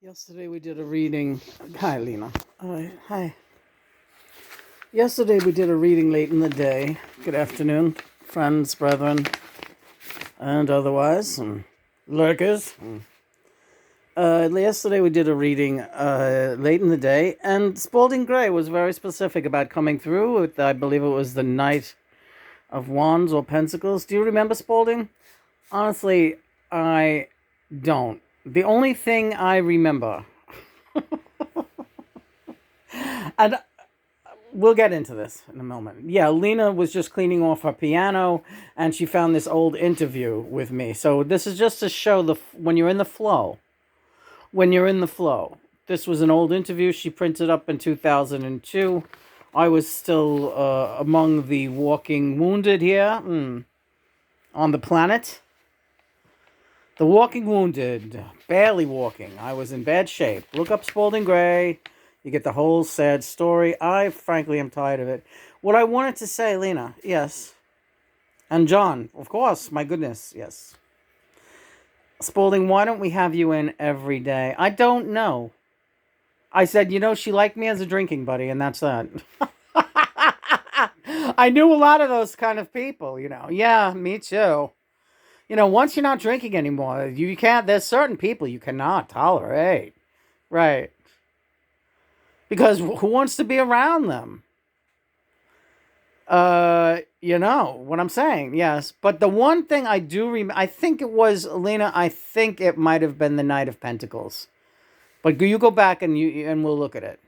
Yesterday we did a reading. Hi, Lena. Hi. Yesterday we did a reading late in the day. Good afternoon, friends, brethren, and otherwise, and lurkers. Yesterday we did a reading late in the day, and Spalding Gray was very specific about coming through with, I believe it was the Knight of Wands or Pentacles. Do you remember Spalding? Honestly, I don't. The only thing I remember, and we'll get into this in a moment. Yeah, Lena was just cleaning off her piano, and she found this old interview with me. So this is just to show when you're in the flow. When you're in the flow. This was an old interview she printed up in 2002. I was still among the walking wounded here on the planet. The walking wounded, barely walking. I was in bad shape. Look up Spalding Gray. You get the whole sad story. I, frankly, am tired of it. What I wanted to say, Lena, yes. And John, of course, my goodness, yes. Spalding, why don't we have you in every day? I don't know. I said, she liked me as a drinking buddy, and that's that. I knew a lot of those kind of people, Yeah, me too. Once you're not drinking anymore, you can't, there's certain people you cannot tolerate. Right. Because who wants to be around them? You know what I'm saying, yes. But the one thing I do remember, I think it was, Lena, I think it might have been the Knight of Pentacles. But you go back and we'll look at it.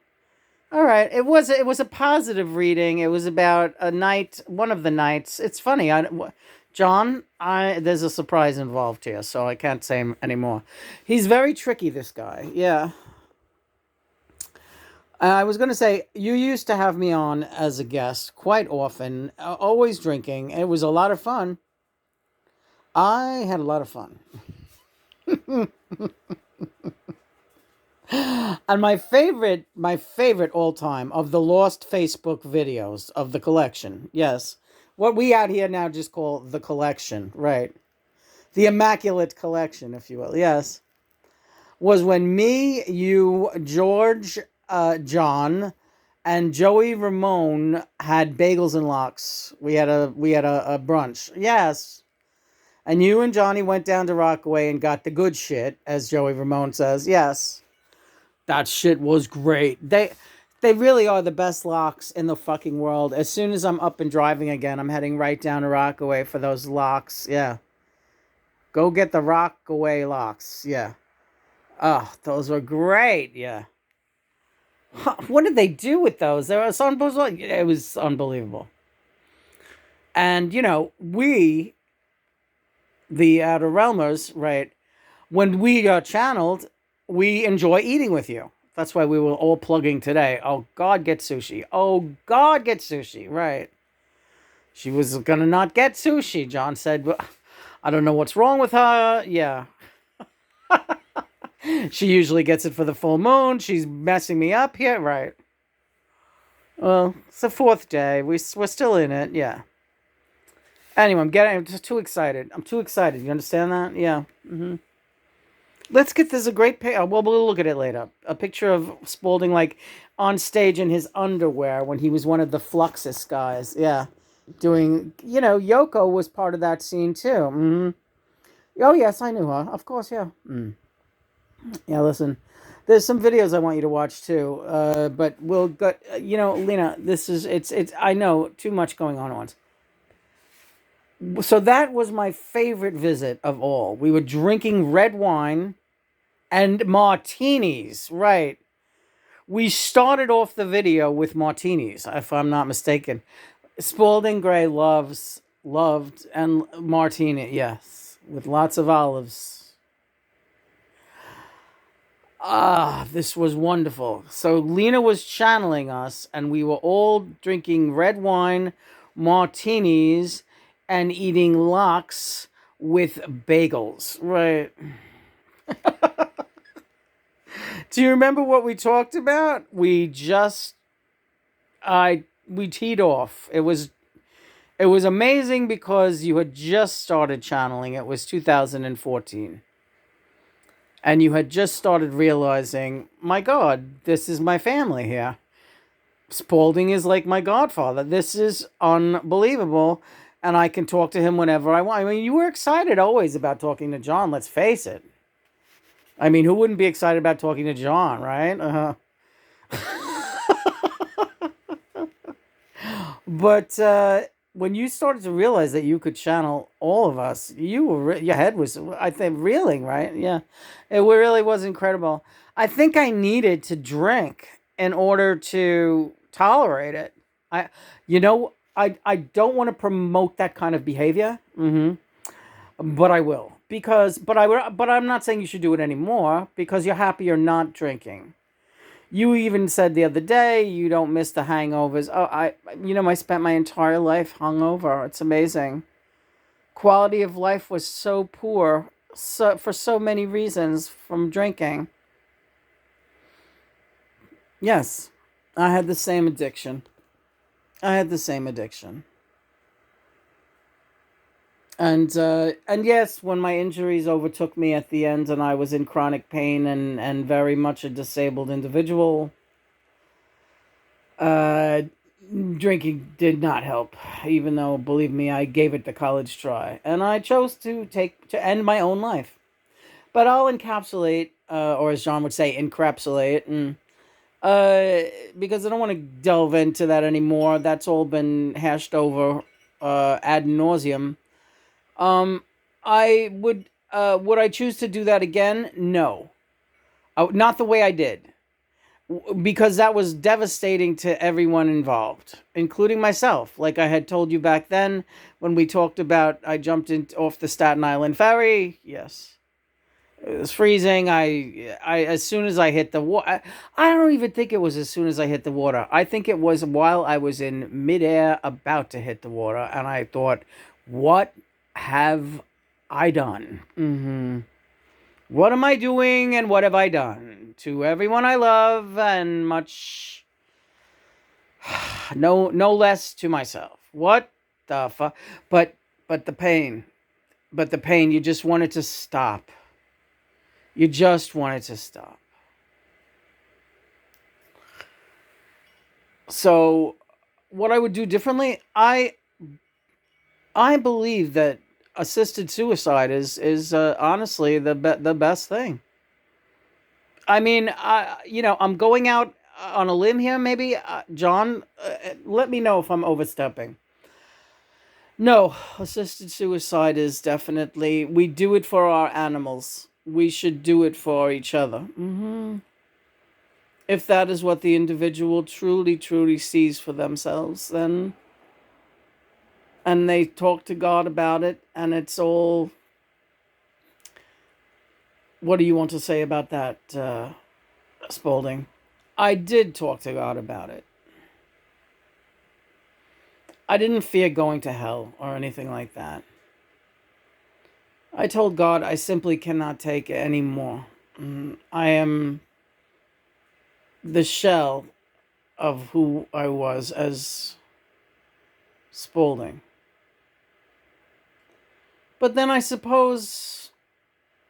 All right, it was a positive reading. It was about a knight, one of the knights. It's funny, John, there's a surprise involved here, so I can't say anymore. He's very tricky, this guy. Yeah. I was going to say, you used to have me on as a guest quite often, always drinking. It was a lot of fun. I had a lot of fun. And my favorite all time of the lost Facebook videos of the collection, yes, what we out here now just call the collection, right? The Immaculate Collection, if you will, yes, was when me, you, George, John, and Joey Ramone had bagels and lox. We had a brunch, yes. And you and Johnny went down to Rockaway and got the good shit, as Joey Ramone says, yes. That shit was great. They really are the best lox in the fucking world. As soon as I'm up and driving again, I'm heading right down to Rockaway for those lox. Yeah. Go get the Rockaway lox. Yeah. Oh, those were great. Yeah. What did they do with those? It was unbelievable. And, we, the Outer Realmers, right, when we are channeled, we enjoy eating with you. That's why we were all plugging today. Oh, God, get sushi. Oh, God, get sushi. Right. She was going to not get sushi, John said. But I don't know what's wrong with her. Yeah. She usually gets it for the full moon. She's messing me up here. Right. Well, it's the fourth day. We're still in it. Yeah. Anyway, I'm just too excited. I'm too excited. You understand that? Yeah. Mm-hmm. Let's get this a great picture. Well, we'll look at it later. A picture of Spalding, like, on stage in his underwear when he was one of the Fluxus guys. Yeah. Doing, Yoko was part of that scene, too. Mm-hmm. Oh, yes, I knew her. Of course, yeah. Yeah, listen. There's some videos I want you to watch, too. But we'll go, Lena, it's, I know, too much going on at once. So that was my favorite visit of all. We were drinking red wine and martinis, right? We started off the video with martinis, if I'm not mistaken. Spalding Gray loved and martini, yes, with lots of olives. This was wonderful. So Lena was channeling us, and we were all drinking red wine, martinis, and eating lox with bagels, right? Do you remember what we talked about? We teed off. It was amazing because you had just started channeling. It was 2014. and you had just started realizing, my God, this is my family here. Spalding is like my godfather. This is unbelievable. And I can talk to him whenever I want. I mean, you were excited always about talking to John, let's face it. I mean, who wouldn't be excited about talking to John, right? But when you started to realize that you could channel all of us, your head was, I think, reeling, right? Yeah, it really was incredible. I think I needed to drink in order to tolerate it. I, I don't want to promote that kind of behavior, but I will but I'm not saying you should do it anymore because you're happy you're not drinking. You even said the other day you don't miss the hangovers. Oh, I spent my entire life hungover. It's amazing. Quality of life was so poor, for so many reasons from drinking. Yes, I had the same addiction. I had the same addiction. And yes, when my injuries overtook me at the end and I was in chronic pain and very much a disabled individual, Uh, drinking did not help, even though, believe me, I gave it the college try, and I chose to end my own life. But I'll encapsulate, or as John would say, encapsulate, and because I don't want to delve into that anymore. That's all been hashed over ad nauseum. Um, I would I choose to do that again? No, not the way I did, because that was devastating to everyone involved, including myself. Like I had told you back then when we talked about, I jumped in off the Staten Island ferry. Yes, it was freezing. I as soon as I hit the water, I don't even think it was as soon as I hit the water. I think it was while I was in midair about to hit the water, and I thought, what have I done? What am I doing and what have I done to everyone I love and much no less to myself? What the fuck? But the pain. But the pain, you just wanted to stop. You just wanted to stop. So what I would do differently, I believe that assisted suicide is honestly the best thing. I mean, I'm going out on a limb here, maybe. John, let me know if I'm overstepping. No, assisted suicide is definitely, we do it for our animals. We should do it for each other. If that is what the individual truly, truly sees for themselves, then, and they talk to God about it, and it's all. What do you want to say about that, Spalding? I did talk to God about it. I didn't fear going to hell or anything like that. I told God I simply cannot take it anymore. I am the shell of who I was as Spalding. But then I suppose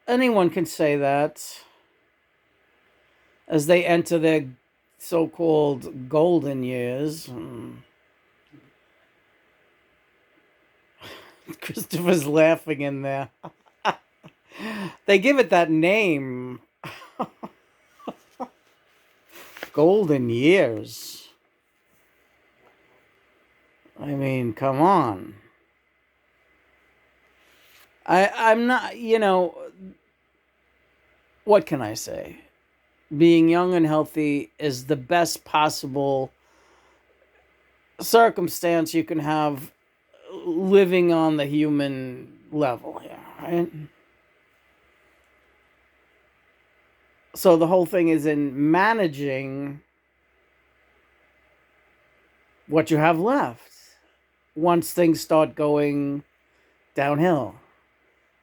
anyone can say that as they enter their so-called golden years. Christopher's laughing in there. They give it that name. Golden years. I mean, come on. I'm not, what can I say? Being young and healthy is the best possible circumstance you can have living on the human level here, right? So the whole thing is in managing what you have left once things start going downhill.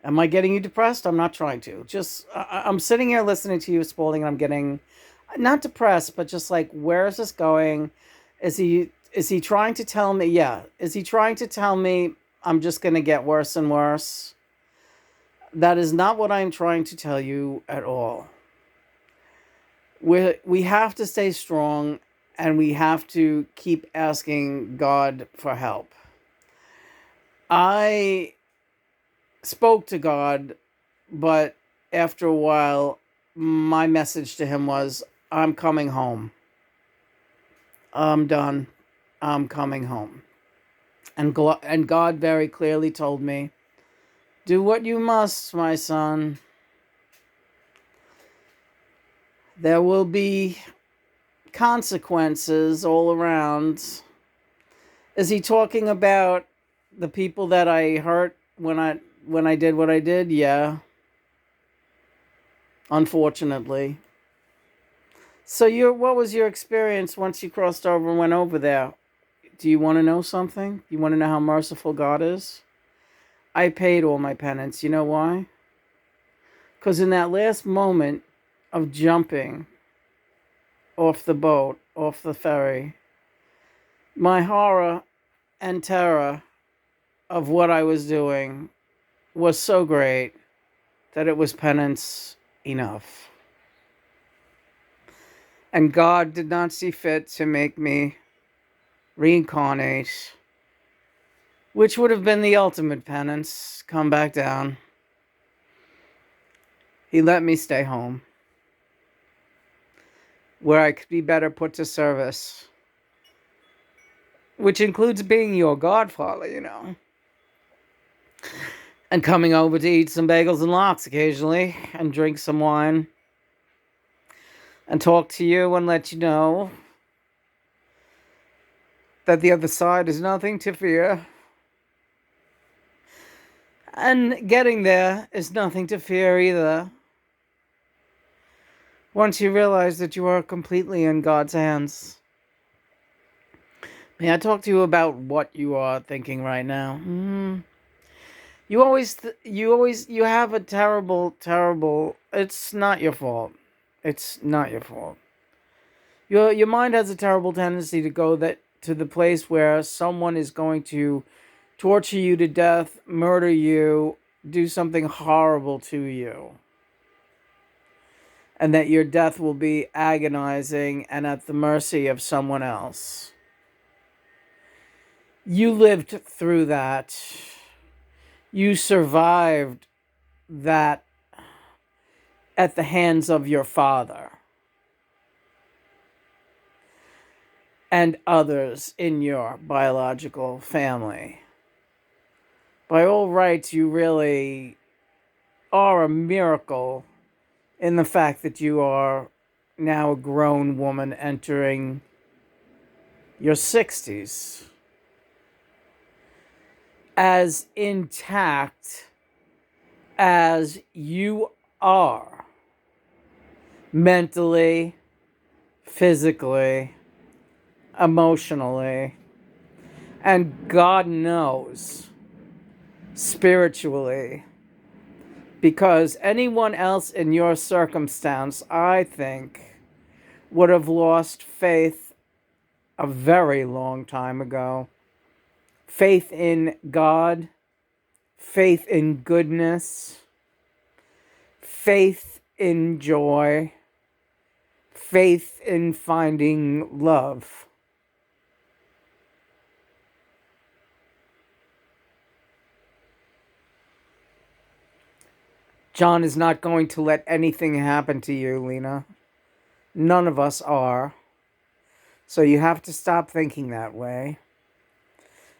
Am I getting you depressed? I'm not trying to. Just, I'm sitting here listening to you, Spalding, and I'm getting, not depressed, but just like, where is this going? Is he trying to tell me? Yeah. Is he trying to tell me I'm just going to get worse and worse? That is not what I'm trying to tell you at all. We have to stay strong, and we have to keep asking God for help. I spoke to God, but after a while, my message to him was, I'm coming home. I'm done. I'm coming home. And God very clearly told me, do what you must, my son. There will be consequences all around. Is he talking about the people that I hurt when I did what I did? Yeah. Unfortunately. So what was your experience once you crossed over and went over there? Do you want to know something? You want to know how merciful God is? I paid all my penance. You know why? Because in that last moment of jumping off the boat, off the ferry, my horror and terror of what I was doing was so great that it was penance enough. And God did not see fit to make me reincarnate, which would have been the ultimate penance, come back down. He let me stay home, where I could be better put to service, which includes being your godfather, you know, and coming over to eat some bagels and lox occasionally, and drink some wine, and talk to you and let you know that the other side is nothing to fear. And getting there is nothing to fear either. Once you realize that you are completely in God's hands. May I talk to you about what you are thinking right now? You have a terrible. It's not your fault. It's not your fault. Your mind has a terrible tendency to go to the place where someone is going to torture you to death, murder you, do something horrible to you. And that your death will be agonizing and at the mercy of someone else. You lived through that. You survived that at the hands of your father and others in your biological family. By all rights, you really are a miracle in the fact that you are now a grown woman entering your 60s. As intact as you are, mentally, physically, emotionally, and God knows, spiritually, because anyone else in your circumstance, I think, would have lost faith a very long time ago. Faith in God, faith in goodness, faith in joy, faith in finding love. John is not going to let anything happen to you, Lena. None of us are. So you have to stop thinking that way.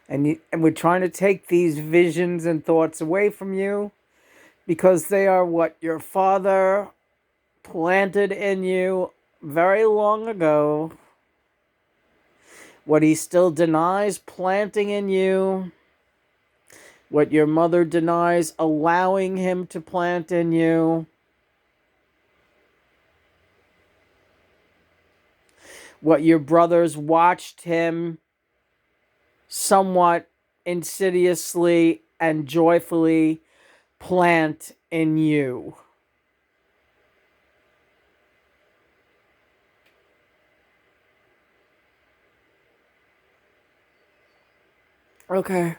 And we're trying to take these visions and thoughts away from you because they are what your father planted in you very long ago. What he still denies planting in you. What your mother denies allowing him to plant in you. What your brothers watched him somewhat insidiously and joyfully plant in you. Okay.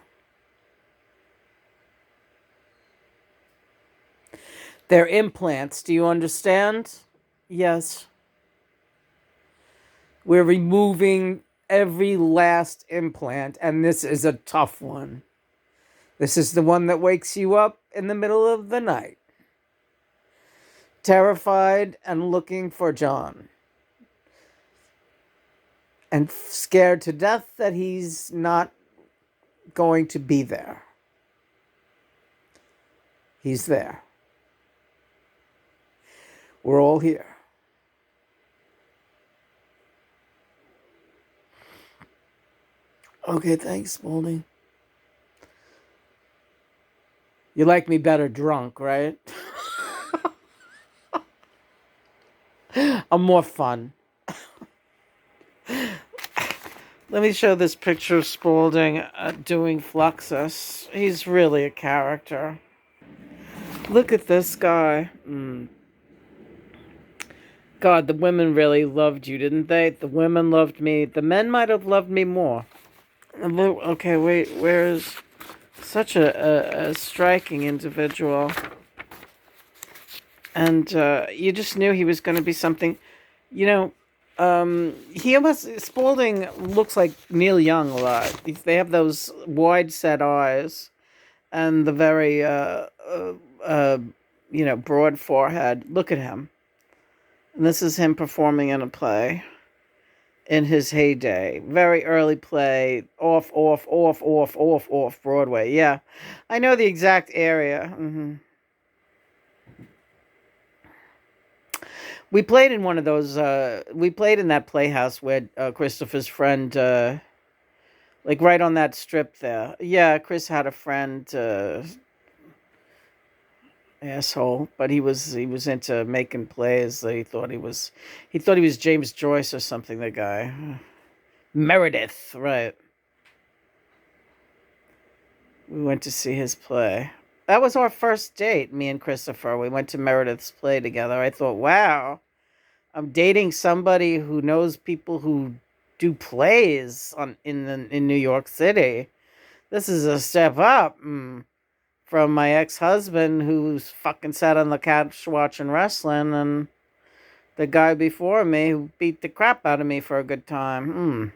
They're implants. Do you understand? Yes. We're removing every last implant, and this is a tough one. This is the one that wakes you up in the middle of the night, terrified and looking for John, and scared to death that he's not going to be there. He's there. We're all here. Okay, thanks, Spalding. You like me better drunk, right? I'm more fun. Let me show this picture of Spalding doing Fluxus. He's really a character. Look at this guy. God, the women really loved you, didn't they? The women loved me. The men might have loved me more. Okay, wait, where's such a striking individual? And you just knew he was going to be something, you know. Spalding looks like Neil Young a lot. They have those wide set eyes and the very, broad forehead. Look at him. And this is him performing in a play in his heyday. Very early play, off Broadway. Yeah, I know the exact area. We played in one of those, we played in that playhouse where Christopher's friend, like right on that strip there. Yeah, Chris had a friend, asshole, but he was into making plays. He thought he was James Joyce or something, the guy. Meredith, right. We went to see his play. That was our first date, me and Christopher. We went to Meredith's play together. I thought, wow, I'm dating somebody who knows people who do plays in New York City. This is a step up from my ex-husband who's fucking sat on the couch watching wrestling, and the guy before me who beat the crap out of me for a good time.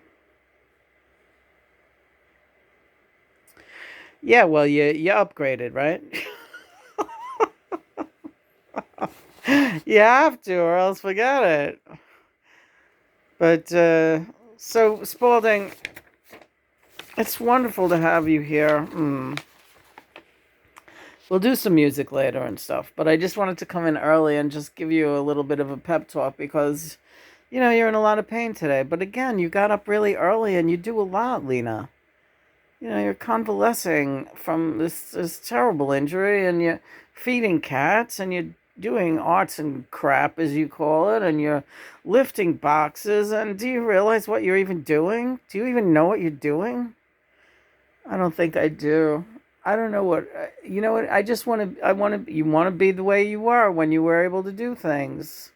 Yeah, well, you upgraded, right? You have to, or else forget it. But, so, Spalding, it's wonderful to have you here. We'll do some music later and stuff, but I just wanted to come in early and just give you a little bit of a pep talk because, you're in a lot of pain today. But again, you got up really early and you do a lot, Lena. You're convalescing from this terrible injury, and you're feeding cats, and you're doing arts and crap, as you call it, and you're lifting boxes. And do you realize what you're even doing? Do you even know what you're doing? I don't think I do. I don't know what, you know what, you want to be the way you were when you were able to do things.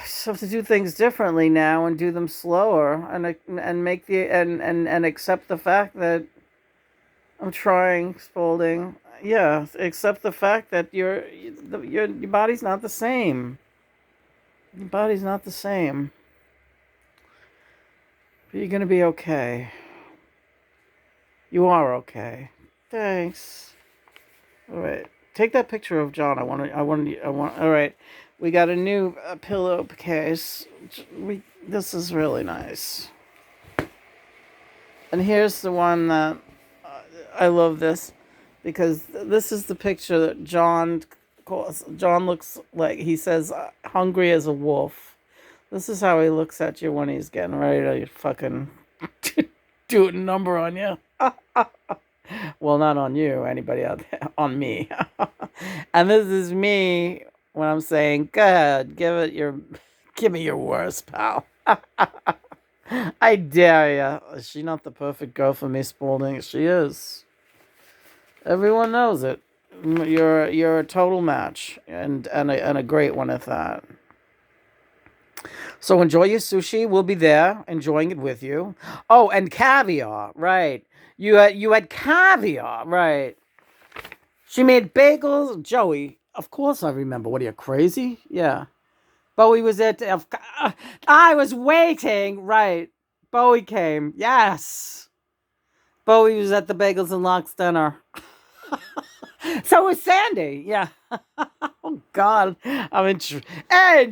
So to do things differently now and do them slower and make and accept the fact that I'm trying, Spalding. Yeah, accept the fact that your body's not the same. Your body's not the same. But you're gonna be okay. You are okay. Thanks. All right, take that picture of John. I want. All right. We got a new pillowcase. This is really nice. And here's the one that I love this because this is the picture that John looks like. He says, hungry as a wolf. This is how he looks at you when he's getting ready to fucking do a number on you. Well, not on you, anybody out there. On me. And this is me when I'm saying, go ahead, give me your worst, pal. I dare ya. Is she not the perfect girl for me, Spalding? She is. Everyone knows it. You're a total match, and a great one at that. So enjoy your sushi. We'll be there enjoying it with you. Oh, and caviar, right? You had caviar, right? She made bagels. Joey, of course I remember. What are you, crazy? Yeah. Bowie was at. I was waiting. Right. Bowie came. Yes. Bowie was at the Bagels and Lox dinner. So was Sandy. Yeah. Oh God, I'm in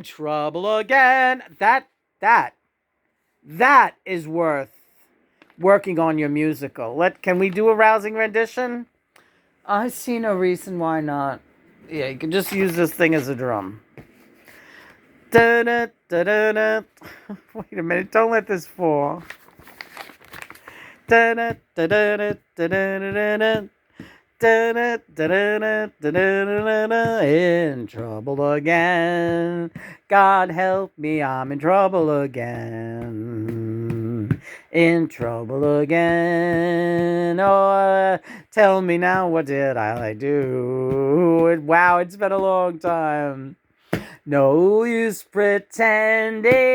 trouble again. That is worth working on your musical. Can we do a rousing rendition? I see no reason why not. Yeah, you can just use this thing as a drum. Da-da, da-da-da. Wait a minute, don't let this fall. Da-da, da-da-da, da-da-da-da-da. Da-da, da-da-da, da-da-da-da-da. In trouble again. God help me, I'm in trouble again. In trouble again. Oh, tell me now, what did I do? Wow, it's been a long time. No use pretending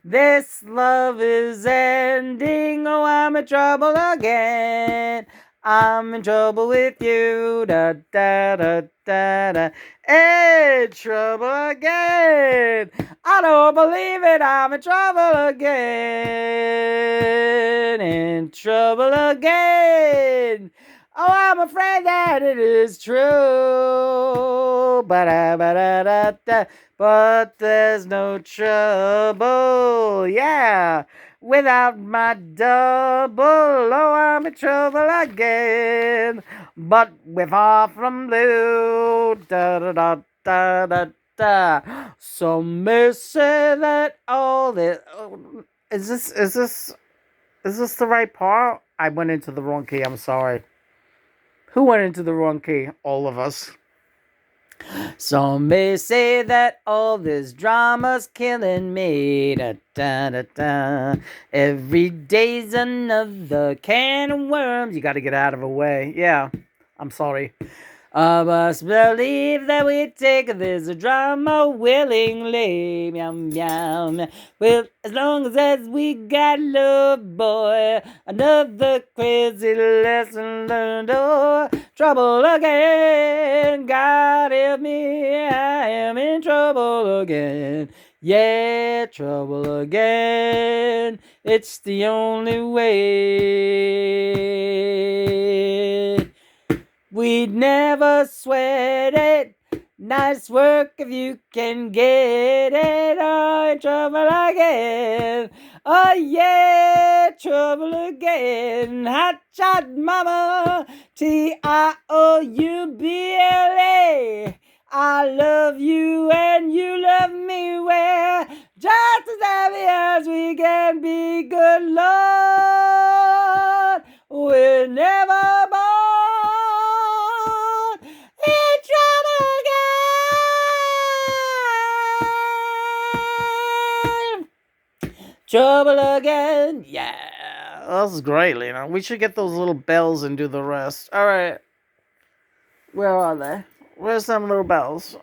this love is ending. Oh, I'm in trouble again. I'm in trouble with you. Da da da da da. In trouble again. I don't believe it. I'm in trouble again. In trouble again. Oh, I'm afraid that it is true. Ba-da-ba-da-da-da. But there's no trouble. Yeah. Without my double, oh, I'm in trouble again. But we're far from blue. Da da da da da da. Some may say that all this. Is this the right part? I went into the wrong key. I'm sorry. Who went into the wrong key? All of us. Some may say that all this drama's killing me. Da, da, da, da. Every day's another can of worms. You gotta get out of the way. Yeah, I'm sorry. I must believe that we take this drama willingly. Meow, meow, meow. Well, as long as we got love, boy, another crazy lesson learned. Oh, trouble again. God help me, I am in trouble again. Yeah, trouble again. It's the only way. We'd never sweat it. Nice work if you can get it. Oh, in trouble again. Oh, yeah, trouble again. Hot shot mama. TIOUBLA. I love you and you love me well. Just as happy as we can be, good Lord. We're never born. Trouble again. Yeah. This is great, Lena. We should get those little bells and do the rest. All right. Where are they? Where's them little bells?